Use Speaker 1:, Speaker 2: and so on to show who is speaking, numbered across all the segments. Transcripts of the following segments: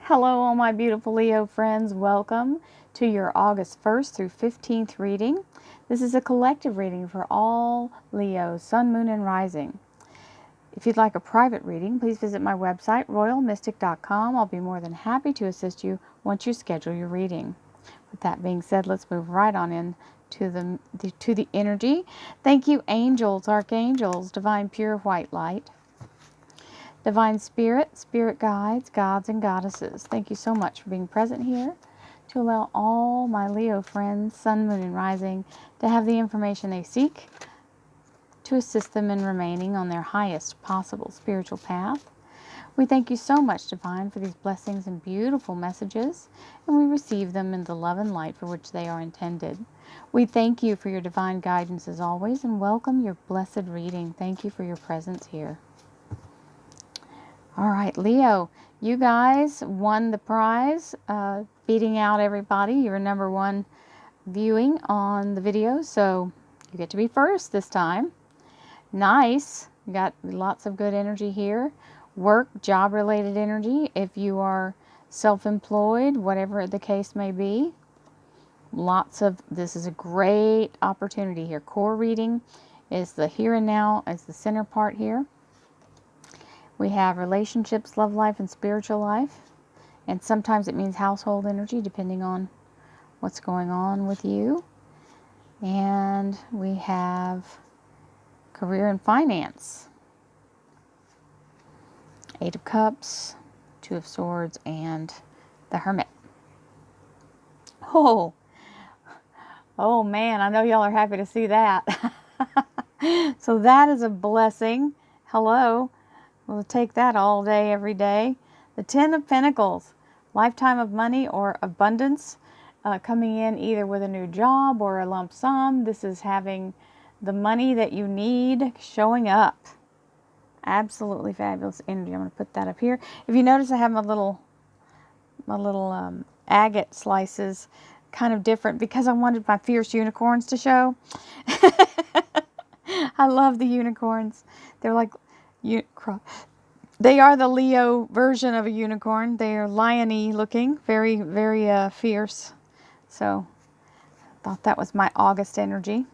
Speaker 1: Hello, all my beautiful Leo friends. Welcome to your August 1st through 15th reading. This is a collective reading for all Leos, Sun, Moon, and Rising. If you'd like a private reading, please visit my website, royalmystic.com. I'll be more than happy to assist you once you schedule your reading. With that being said, let's move right on in to the energy. Thank you, angels, archangels, divine pure white light. Divine Spirit, Spirit Guides, Gods and Goddesses, thank you so much for being present here to allow all my Leo friends, Sun, Moon, and Rising to have the information they seek to assist them in remaining on their highest possible spiritual path. We thank you so much, Divine, for these blessings and beautiful messages, and we receive them in the love and light for which they are intended. We thank you for your divine guidance as always and welcome your blessed reading. Thank you for your presence here. All right, Leo, you guys won the prize, beating out everybody. You're number one viewing on the video, so you get to be first this time. Nice. You got lots of good energy here. Work, job-related energy. If you are self-employed, whatever the case may be, this is a great opportunity here. Core reading is the here and now, is the center part here. We have relationships, love life, and spiritual life. And sometimes it means household energy, depending on what's going on with you. And we have career and finance. 8 of Cups, 2 of Swords, and the Hermit. Oh man, I know y'all are happy to see that. So that is a blessing. Hello. We'll take that all day, every day. The 10 of Pentacles, lifetime of money or abundance coming in either with a new job or a lump sum. This is having the money that you need showing up. Absolutely fabulous energy. I'm going to put that up here. If you notice, I have my little agate slices kind of different because I wanted my fierce unicorns to show. I love the unicorns. They're like... They are the Leo version of a unicorn. They are lion-y looking, very, very fierce. So, I thought that was my August energy.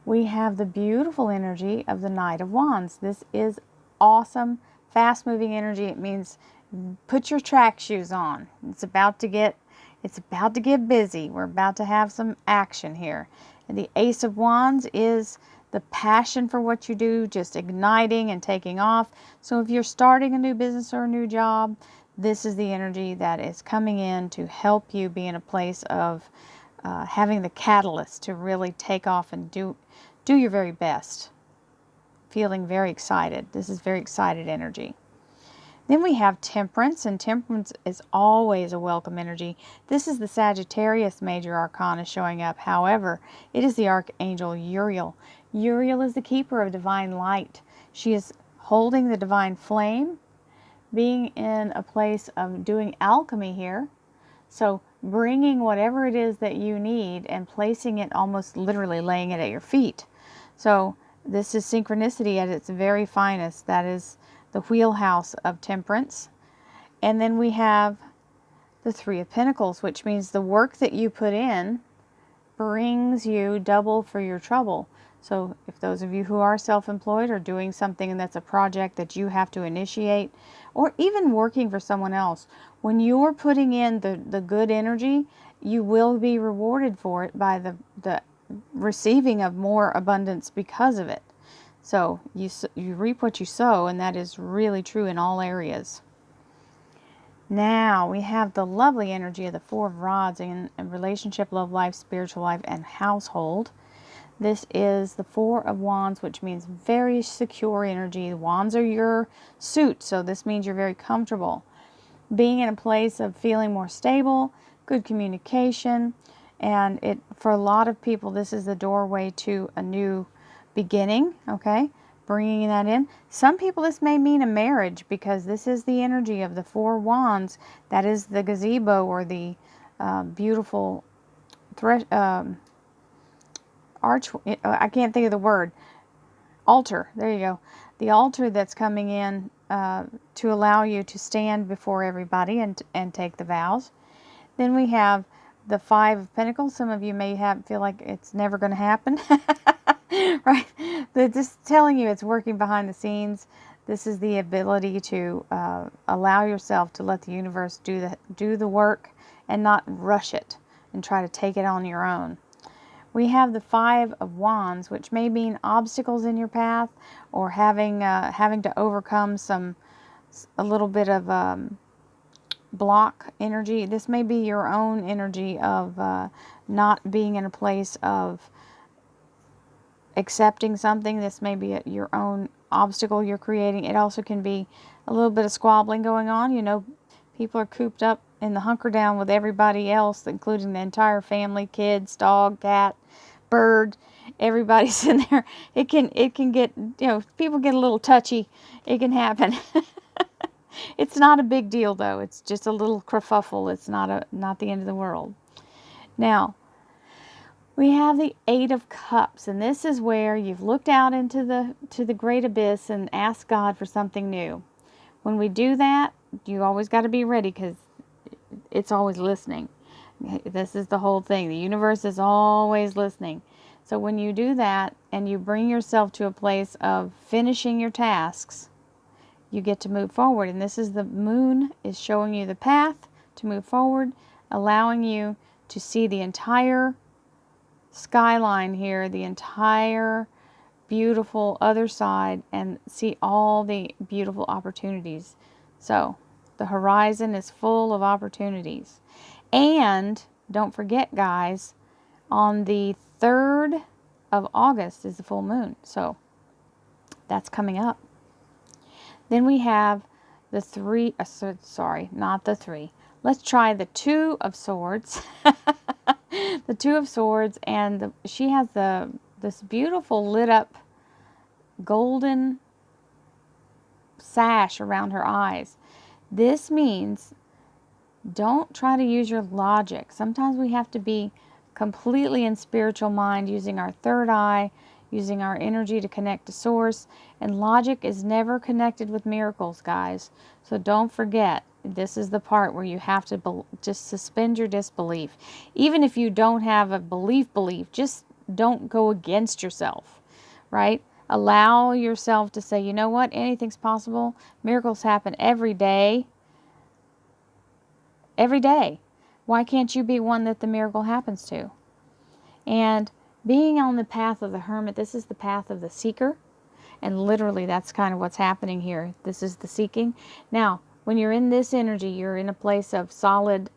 Speaker 1: We have the beautiful energy of the Knight of Wands. This is awesome, fast-moving energy. It means put your track shoes on. It's about to get busy. We're about to have some action here. And the Ace of Wands is the passion for what you do, just igniting and taking off. So if you're starting a new business or a new job, this is the energy that is coming in to help you be in a place of having the catalyst to really take off and do your very best. Feeling very excited. This is very excited energy. Then we have Temperance, and Temperance is always a welcome energy. This is the Sagittarius major arcana showing up. However, it is the Archangel Uriel. Uriel is the keeper of divine light. She is holding the divine flame, being in a place of doing alchemy here. So bringing whatever it is that you need and placing it, almost literally laying it at your feet. So this is synchronicity at its very finest. That is the wheelhouse of Temperance. And then we have the Three of Pentacles, which means the work that you put in brings you double for your trouble. So if those of you who are self-employed or doing something and that's a project that you have to initiate, or even working for someone else, when you're putting in the good energy, you will be rewarded for it by the receiving of more abundance because of it. So you reap what you sow, and that is really true in all areas. Now we have the lovely energy of the Four of Rods in relationship, love life, spiritual life, and household. This is the Four of Wands, which means very secure energy. The wands are your suit, so this means you're very comfortable. Being in a place of feeling more stable, good communication, and for a lot of people, this is the doorway to a new beginning, okay? Bringing that in. Some people, this may mean a marriage because this is the energy of the Four Wands. That is the gazebo or the beautiful arch. I can't think of the word. Altar. There you go. The altar that's coming in to allow you to stand before everybody and take the vows. Then we have the Five of Pentacles. Some of you may feel like it's never going to happen, right? They're just telling you it's working behind the scenes. This is the ability to allow yourself to let the universe do the work and not rush it and try to take it on your own. We have the Five of Wands, which may mean obstacles in your path or having to overcome a little bit of block energy. This may be your own energy of not being in a place of accepting something. This may be your own obstacle you're creating. It also can be a little bit of squabbling going on. You know, people are cooped up in the hunker down with everybody else, including the entire family, kids, dog, cat, bird. Everybody's in there. It can get, you know, people get a little touchy. It can happen. It's not a big deal though. It's just a little kerfuffle. It's not the end of the world. Now, we have the Eight of Cups, and this is where you've looked out into the great abyss and asked God for something new. When we do that, you always got to be ready because it's always listening. This is the whole thing. The universe is always listening. So when you do that and you bring yourself to a place of finishing your tasks, you get to move forward. And this is the moon is showing you the path to move forward, allowing you to see the entire skyline here, the entire beautiful other side, and see all the beautiful opportunities. So the horizon is full of opportunities. And don't forget, guys, on the 3rd of August is the full moon. So that's coming up. Then we have the three, sorry, not the three. Let's try the Two of Swords. The Two of Swords, and she has this beautiful lit up golden sash around her eyes. This means don't try to use your logic. Sometimes we have to be completely in spiritual mind, using our third eye, using our energy to connect to source. And logic is never connected with miracles, guys. So don't forget, this is the part where you have to just suspend your disbelief. Even if you don't have a belief, just don't go against yourself, right? Allow yourself to say, you know what, anything's possible. Miracles happen every day. Every day. Why can't you be one that the miracle happens to? And being on the path of the Hermit, this is the path of the seeker. And literally that's kind of what's happening here. This is the seeking. Now, when you're in this energy, you're in a place of solid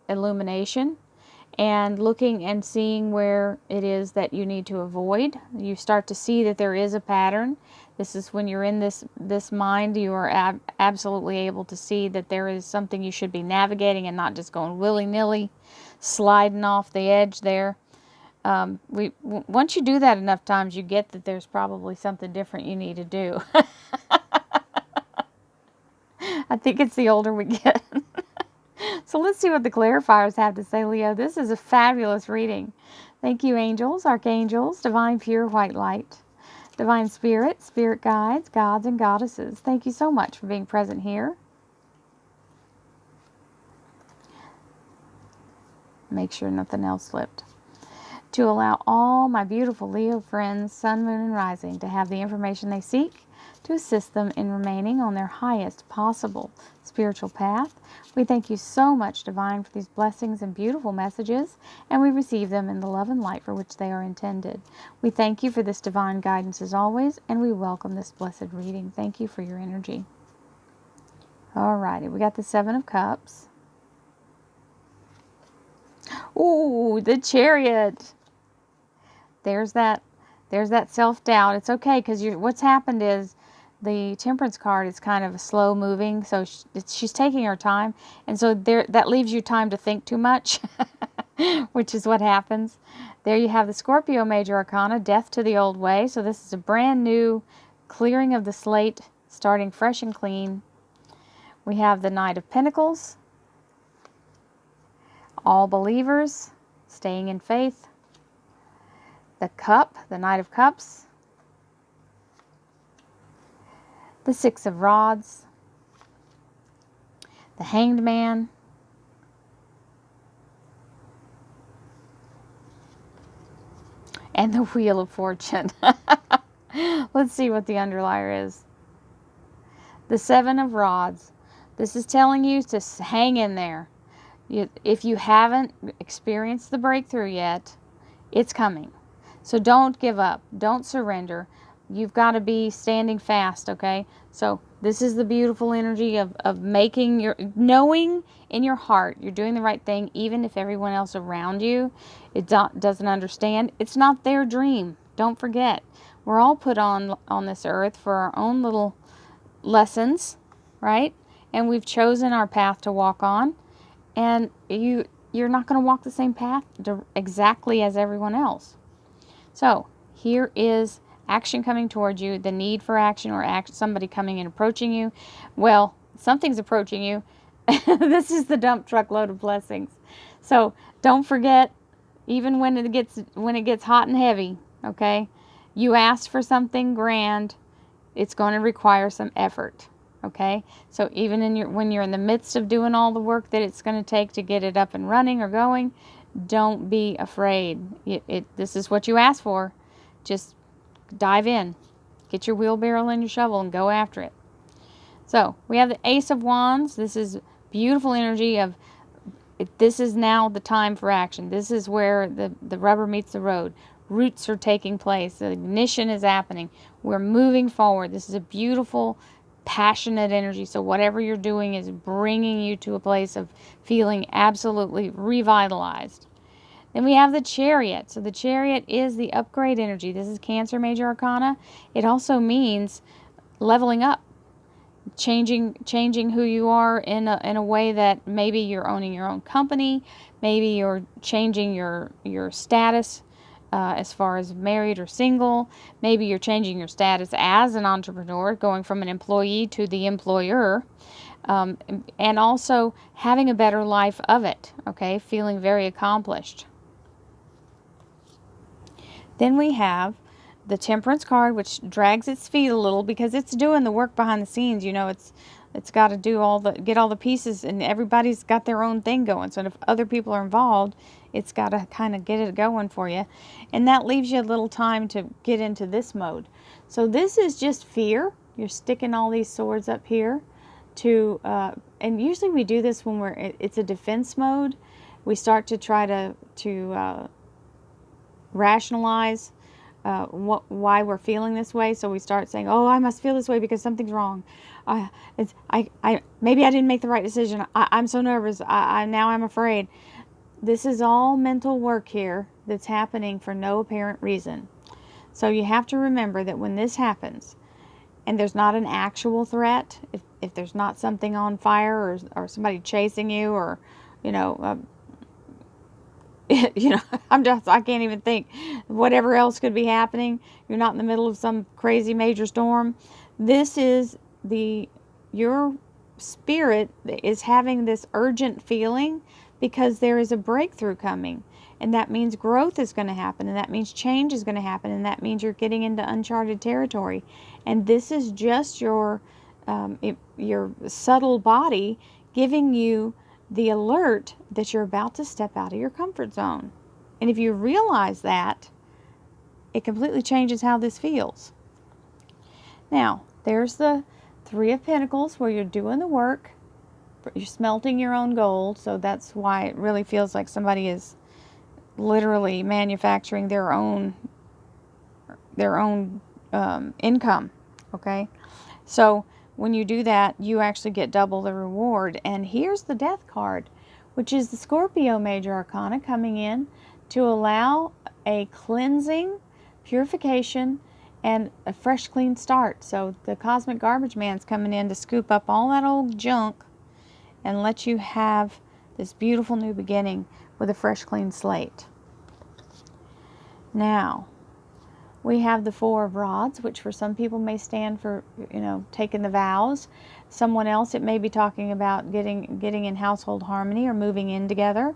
Speaker 1: illumination and looking and seeing where it is that you need to avoid. You start to see that there is a pattern. This is when you're in this mind, you are absolutely able to see that there is something you should be navigating and not just going willy-nilly, sliding off the edge there. Once you do that enough times, you get that there's probably something different you need to do. I think it's the older we get. So let's see what the clarifiers have to say, Leo. This is a fabulous reading. Thank you, angels, archangels, divine pure white light, divine spirit, spirit guides, gods and goddesses. Thank you so much for being present here. Make sure nothing else slipped. To allow all my beautiful Leo friends, sun, moon, and rising, to have the information they seek to assist them in remaining on their highest possible spiritual path. We thank you so much, Divine, for these blessings and beautiful messages, and we receive them in the love and light for which they are intended. We thank you for this divine guidance as always, and we welcome this blessed reading. Thank you for your energy. Alrighty, we got the Seven of Cups. Ooh, the Chariot. There's that self-doubt. It's okay, because what's happened is the Temperance card is kind of slow moving, so she's taking her time, and so that leaves you time to think too much, which is what happens. There you have the Scorpio Major Arcana, Death to the Old Way. So this is a brand new clearing of the slate, starting fresh and clean. We have the Knight of Pentacles, all believers, staying in faith. The Cup, the Knight of Cups. The Six of Rods. the Hanged Man, and the Wheel of Fortune. Let's see what the underlier is. The Seven of Rods. This is telling you to hang in there. If you haven't experienced the breakthrough yet, it's coming. So don't give up. Don't surrender. You've got to be standing fast, okay? So this is the beautiful energy of making knowing in your heart you're doing the right thing, even if everyone else around you doesn't understand. It's not their dream. Don't forget. We're all put on this earth for our own little lessons, right? And we've chosen our path to walk on. And you're not going to walk the same path exactly as everyone else. So here is action coming towards you, the need for action, or somebody coming and approaching you. Well, something's approaching you. This is the dump truck load of blessings. So don't forget, even when it gets hot and heavy, okay, you asked for something grand, it's going to require some effort. Okay, so even when you're in the midst of doing all the work that it's going to take to get it up and running or going, don't be afraid. This is what you asked for. Just dive in. Get your wheelbarrow and your shovel and go after it. So we have the Ace of Wands. This is beautiful energy of this is now the time for action. This is where the rubber meets the road. Roots are taking place. The ignition is happening. We're moving forward. This is a beautiful, passionate energy. So whatever you're doing is bringing you to a place of feeling absolutely revitalized. Then we have the Chariot. So the Chariot is the upgrade energy. This is Cancer Major Arcana. It also means leveling up, changing who you are in a way that maybe you're owning your own company, maybe you're changing your status as far as married or single. Maybe you're changing your status as an entrepreneur, going from an employee to the employer, and also having a better life of it, okay? Feeling very accomplished. Then we have the Temperance card, which drags its feet a little because it's doing the work behind the scenes. You know, it's got to get all the pieces, and everybody's got their own thing going. So if other people are involved, it's got to kind of get it going for you. And that leaves you a little time to get into this mode. So this is just fear. You're sticking all these swords up here to, and usually we do this when it's a defense mode. We start to try to rationalize why we're feeling this way. So we start saying, oh, I must feel this way because something's wrong. Maybe I didn't make the right decision. I'm so nervous. Now I'm afraid. This is all mental work here that's happening for no apparent reason. So you have to remember that when this happens, and there's not an actual threat, if there's not something on fire or somebody chasing you, or, you know, I can't even think. Whatever else could be happening, you're not in the middle of some crazy major storm. This is your spirit is having this urgent feeling because there is a breakthrough coming, and that means growth is going to happen, and that means change is going to happen, and that means you're getting into uncharted territory. And this is just your subtle body giving you the alert that you're about to step out of your comfort zone. And if you realize that, it completely changes how this feels. Now, there's the Three of Pentacles, where you're doing the work. You're smelting your own gold, so that's why it really feels like somebody is literally manufacturing their own income, okay? So when you do that, you actually get double the reward. And here's the Death card, which is the Scorpio Major Arcana, coming in to allow a cleansing, purification, and a fresh, clean start. So the Cosmic Garbage Man's coming in to scoop up all that old junk and let you have this beautiful new beginning with a fresh, clean slate. Now, we have the Four of Rods, which for some people may stand for, taking the vows. Someone else, it may be talking about getting in household harmony or moving in together.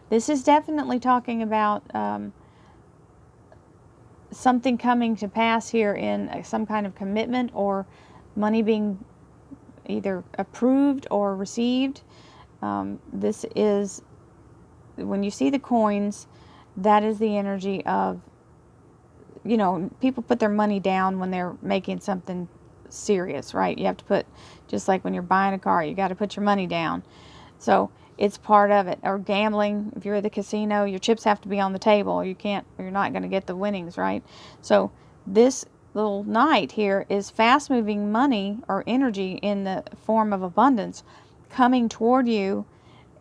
Speaker 1: This is definitely talking about something coming to pass here in some kind of commitment, or money being either approved or received. This is, when you see the coins, that is the energy of, you know, people put their money down when they're making something serious, right? You have to put, just like when you're buying a car, you got to put your money down. So it's part of it. Or gambling, if you're at the casino, your chips have to be on the table. You're not going to get the winnings, right? So this little knight here is fast moving money or energy in the form of abundance coming toward you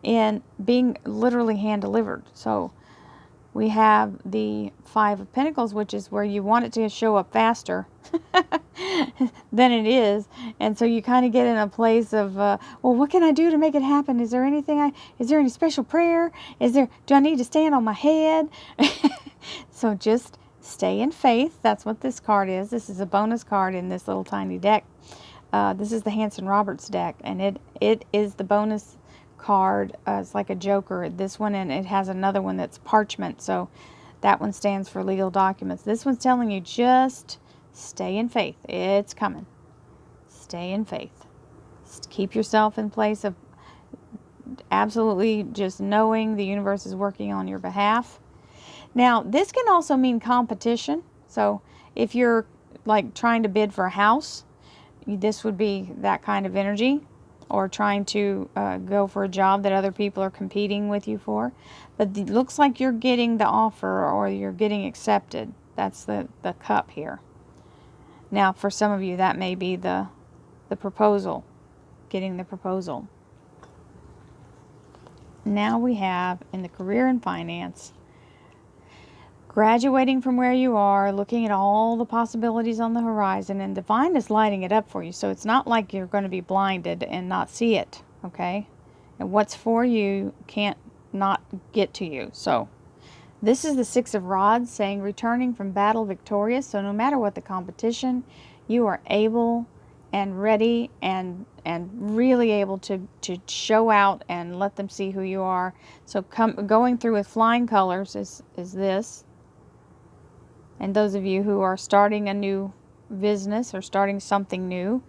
Speaker 1: and being literally hand delivered. So we have the Five of Pentacles, which is where you want it to show up faster than it is. And so you kind of get in a place of, well, what can I do to make it happen? Is there any special prayer? Do I need to stand on my head? So just stay in faith. That's what this card is. This is a bonus card in this little tiny deck. This is the Hanson Roberts deck, and it is the bonus card. It's like a joker, this one, and it has another one that's parchment, so that one stands for legal documents. This one's telling you just stay in faith. It's coming. Stay in faith. Just keep yourself in place of absolutely just knowing the universe is working on your behalf. Now, this can also mean competition. So if you're like trying to bid for a house, this would be that kind of energy. Or trying to go for a job that other people are competing with you for. But it looks like you're getting the offer or you're getting accepted. That's the cup here. Now, for some of you, that may be the proposal, getting the proposal. Now we have, in the career and finance, graduating from where you are, looking at all the possibilities on the horizon, and divine is lighting it up for you. So it's not like you're going to be blinded and not see it, okay? And what's for you can't not get to you. So this is the Six of Rods, saying returning from battle victorious. So no matter what the competition, you are able and ready and really able to show out and let them see who you are. So going through with flying colors is this. And those of you who are starting a new business or starting something new,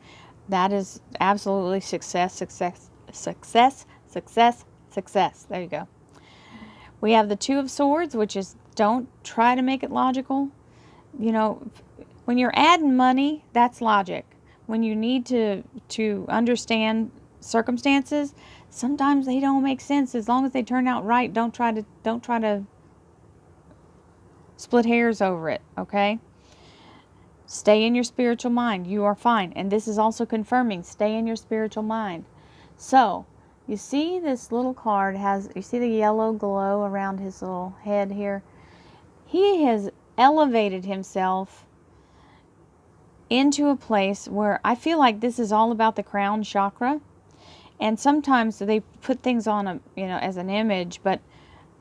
Speaker 1: that is absolutely success, success, success, success, success. There you go. We have the Two of Swords, which is don't try to make it logical. You know, when you're adding money, that's logic. When you need to understand circumstances, sometimes they don't make sense. As long as they turn out right, don't try to split hairs over it, okay? Stay in your spiritual mind. You are fine. And this is also confirming, stay in your spiritual mind. So, you see this little card you see the yellow glow around his little head here? He has elevated himself into a place where I feel like this is all about the crown chakra. And sometimes they put things on as an image, but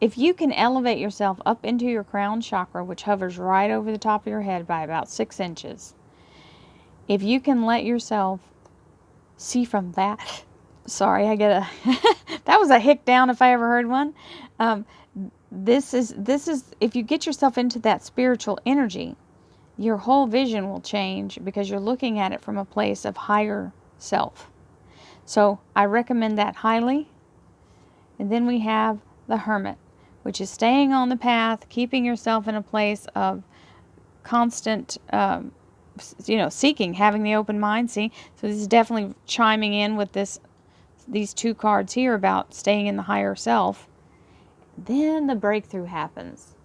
Speaker 1: if you can elevate yourself up into your crown chakra, which hovers right over the top of your head by about 6 inches, if you can let yourself see from that, sorry, I get that was a hick down if I ever heard one. This is, if you get yourself into that spiritual energy, your whole vision will change because you're looking at it from a place of higher self. So I recommend that highly. And then we have the Hermit, which is staying on the path, keeping yourself in a place of constant, seeking, having the open mind. See, so this is definitely chiming in with these two cards here about staying in the higher self. Then the breakthrough happens.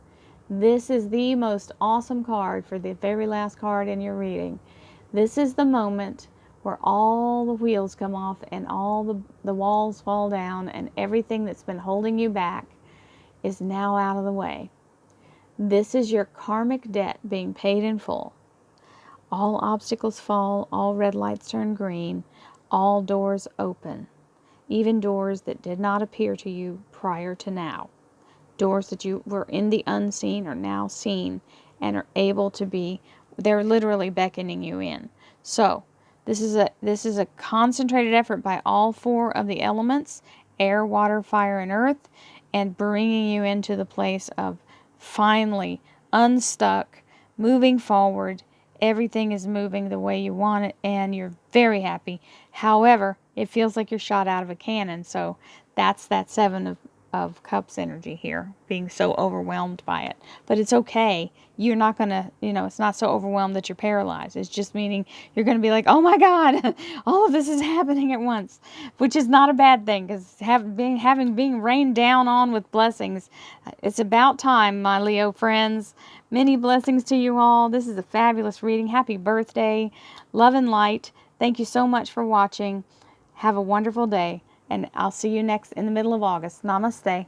Speaker 1: This is the most awesome card for the very last card in your reading. This is the moment where all the wheels come off and all the walls fall down and everything that's been holding you back is now out of the way. This is your karmic debt being paid in full. All obstacles fall, all red lights turn green, all doors open, even doors that did not appear to you prior to now. Doors that you were in the unseen are now seen and are able to be, they're literally beckoning you in. So this is a concentrated effort by all 4 of the elements, air, water, fire, and earth, and bringing you into the place of finally unstuck, moving forward, Everything is moving the way you want it, and you're very happy. However, it feels like you're shot out of a cannon. So that's that Seven of Cups energy here, being so overwhelmed by it. But it's okay. You're not going to, it's not so overwhelmed that you're paralyzed. It's just meaning you're going to be like, oh my God, all of this is happening at once, which is not a bad thing, because being rained down on with blessings, it's about time, my Leo friends. Many blessings to you all. This is a fabulous reading. Happy birthday. Love and light. Thank you so much for watching. Have a wonderful day, and I'll see you next in the middle of August. Namaste.